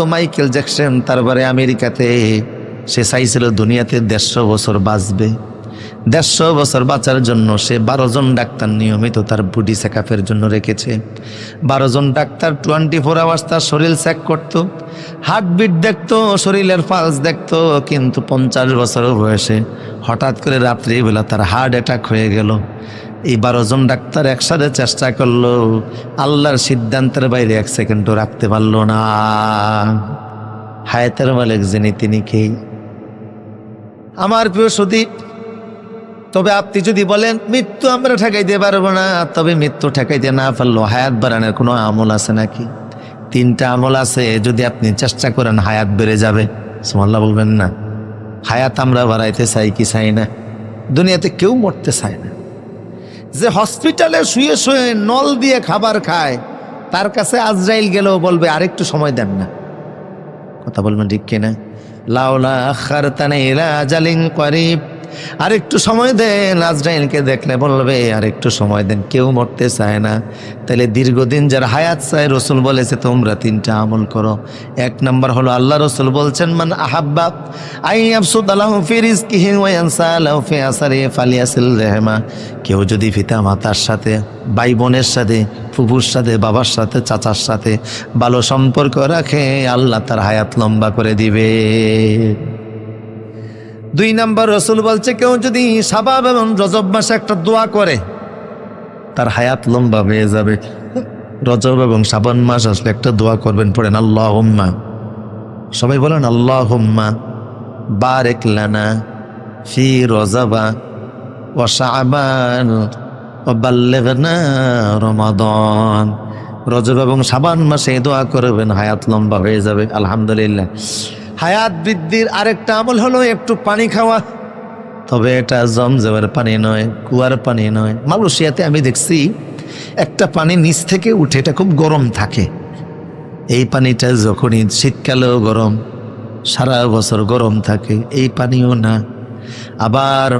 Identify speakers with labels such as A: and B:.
A: তো Michael Jackson তারপরে আমেরিকাতে সে চাইছিল দুনিয়াতে 150 বছর বাঁচবে। 150 বছর বাঁচার জন্য সে 12 জন ডাক্তার নিয়মিত তার বডি চেকআপের জন্য রেখেছে। 12 জন ডাক্তার 24 আওয়ার্স তার শরীর চেক করতো, হার্টবিট দেখতো, শরীরের পালস দেখতো। কিন্তু 50 বছর বয়সে হঠাৎ করে রাত্রিবেলা তার হার্ট অ্যাটাক হয়ে গেল। এই 12 জন ডাক্তার একসাথে চেষ্টা করলো, আল্লাহর সিদ্ধান্তের বাইরে 1 সেকেন্ডও রাখতে পারলো না। হায়াতের মালিক যিনি তিনি কে? আমার প্রিয় সুদী, তবে আপনি যদি বলেন মৃত্যু আমরা ঠেকাইতে পারবো না, তবে মৃত্যু ঠেকাইতে না পারলো হায়াত বাড়ানোর কোনো আমল আছে নাকি? 3টা আমল আছে, যদি আপনি চেষ্টা করেন হায়াত বেড়ে যাবে। সুবহানাল্লাহ বলবেন না? হায়াত আমরা বাড়াইতে চাই কি চাই না? দুনিয়াতে কেউ মরতে চায় না। যে হসপিটালে শুয়ে শুয়ে নল দিয়ে খাবার খায়, তার কাছে আজরাইল গেলেও বলবে আরেকটু সময় দেন না। কথা বলবেন ঠিক কিনা? লাউলা আখারতানি ইলা আজালিন করিব, আরেকটু সময় দেন। আজরাইলকে দেখলে বলবে আরেকটু সময় দেন। কেউ মরতে চায় না। তাহলে দীর্ঘদিন যার হায়াত চায়, রসুল বলেছে তোমরা 3টা আমল করো। 1 নম্বর হলো আল্লাহ রসুল বলছেন মান আহাব্বা আইয়াবসুদালাহু ফি রিজকিহি ওয়া ইয়ানসালাহু ফি আসরি ফালিয়াসিল রাহমা। কেউ যদি পিতা মাতার সাথে, ভাই বোনের সাথে, ফুফুর সাথে, বাবার সাথে, চাচার সাথে ভালো সম্পর্ক রাখে, আল্লাহ তার হায়াত লম্বা করে দিবে। 2 নম্বর রসুল বলছে কেউ যদি শাবাব এবং রজব মাসে একটা দোয়া করে, তার হায়াত লম্বা হয়ে যাবে। রজব এবং শাবান মাস আসলে একটা দোয়া করবেন, পড়েন আল্লাহুম্মা, সবাই বলেন আল্লাহুম্মা বারিক লানা ফি রজবা ওয়া শাবান ওয়া বাল্লিগনা রমাদান। রজব এবং শাবান মাসে দোয়া করবেন, হায়াত লম্বা হয়ে যাবে। আলহামদুলিল্লাহ। হায়াত বৃদ্ধির আরেকটা আমল হলো একটু পানি খাওয়া। তবে এটা জমজমের পানি নয়, কুয়ার পানি নয়। মালয়েশিয়াতে আমি দেখছি একটা পানি নিচ থেকে উঠে, এটা খুব গরম থাকে। এই পানিটা যখনই শীতকালেও গরম, সারা বছর গরম থাকে। এই পানিও না। আবার